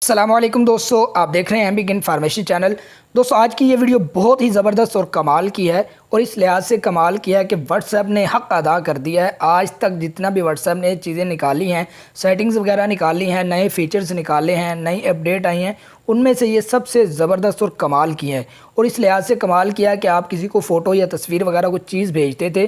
अस्सलामुअलैकुम दोस्तों, आप देख रहे हैं बिग इन्फॉर्मेशन चैनल। दोस्तों आज की ये वीडियो बहुत ही ज़बरदस्त और कमाल की है और इस लिहाज से कमाल किया है कि व्हाट्सएप ने हक़ अदा कर दिया है। आज तक जितना भी व्हाट्सएप ने चीज़ें निकाली हैं, सेटिंग्स वगैरह निकाली हैं, नए फीचर्स निकाले हैं, नई अपडेट आई हैं, उनमें से ये सबसे ज़बरदस्त और कमाल की है। और इस लिहाज से कमाल किया है कि आप किसी को फ़ोटो या तस्वीर वगैरह कुछ चीज़ भेजते थे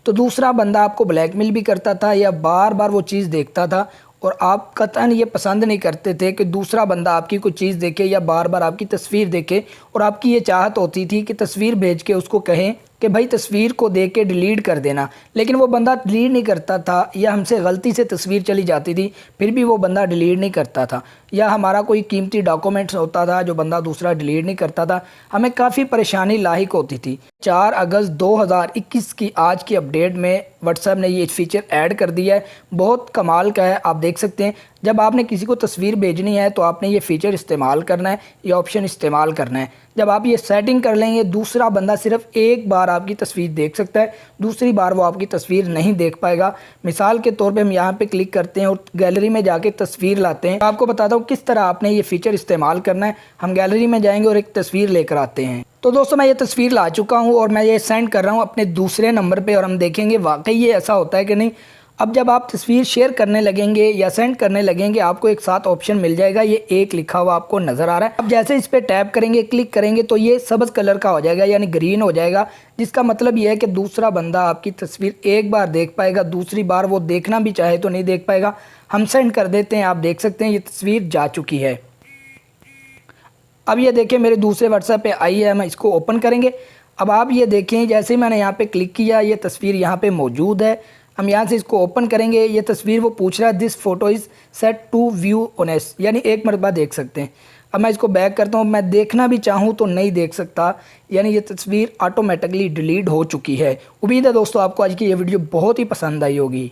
तो दूसरा बंदा आपको ब्लैकमेल भी करता था या बार बार वो चीज़ देखता था और आप कतई ये पसंद नहीं करते थे कि दूसरा बंदा आपकी कोई चीज़ देखे या बार बार आपकी तस्वीर देखे। और आपकी ये चाहत होती थी कि तस्वीर भेज के उसको कहें कि भाई तस्वीर को देख के डिलीट कर देना, लेकिन वो बंदा डिलीट नहीं करता था या हमसे गलती से तस्वीर चली जाती थी फिर भी वो बंदा डिलीट नहीं करता था, या हमारा कोई कीमती डॉक्यूमेंट्स होता था जो बंदा दूसरा डिलीट नहीं करता था। हमें काफ़ी परेशानी लाहिक होती थी। 4 अगस्त 2021 की आज की अपडेट में व्हाट्सएप ने ये फीचर ऐड कर दिया है। बहुत कमाल का है। आप देख सकते हैं जब आपने किसी को तस्वीर भेजनी है तो आपने ये फ़ीचर इस्तेमाल करना है, ये ऑप्शन इस्तेमाल करना है। जब आप ये सेटिंग कर लेंगे दूसरा बंदा सिर्फ एक बार आपकी तस्वीर देख सकता है, दूसरी बार वो आपकी तस्वीर नहीं देख पाएगा। मिसाल के तौर पे हम यहाँ पे क्लिक करते हैं और गैलरी में जाके तस्वीर लाते हैं। आपको बताता हूँ किस तरह आपने ये फ़ीचर इस्तेमाल करना है। हम गैलरी में जाएंगे और एक तस्वीर लेकर आते हैं। तो दोस्तों मैं ये तस्वीर ला चुका हूँ और मैं ये सेंड कर रहा हूँ अपने दूसरे नंबर पे और हम देखेंगे वाकई ये ऐसा होता है कि नहीं। अब जब आप तस्वीर शेयर करने लगेंगे या सेंड करने लगेंगे आपको एक साथ ऑप्शन मिल जाएगा, ये एक लिखा हुआ आपको नज़र आ रहा है। अब जैसे इस पर टैप करेंगे, क्लिक करेंगे तो ये सब्ज़ कलर का हो जाएगा यानी ग्रीन हो जाएगा, जिसका मतलब ये है कि दूसरा बंदा आपकी तस्वीर एक बार देख पाएगा, दूसरी बार वो देखना भी चाहे तो नहीं देख पाएगा। हम सेंड कर देते हैं। आप देख सकते हैं ये तस्वीर जा चुकी है। अब ये देखें मेरे दूसरे व्हाट्सएप पे आई है, हम इसको ओपन करेंगे। अब आप ये देखें जैसे ही मैंने यहाँ पे क्लिक किया ये तस्वीर यहाँ पे मौजूद है। हम यहाँ से इसको ओपन करेंगे। ये तस्वीर वो पूछ रहा है this photo is set to view honest, यानी एक मरतबा देख सकते हैं। अब मैं इसको बैक करता हूँ, मैं देखना भी चाहूँ तो नहीं देख सकता, यानी ये तस्वीर ऑटोमेटिकली डिलीट हो चुकी है। उम्मीद है दोस्तों आपको आज की ये वीडियो बहुत ही पसंद आई होगी।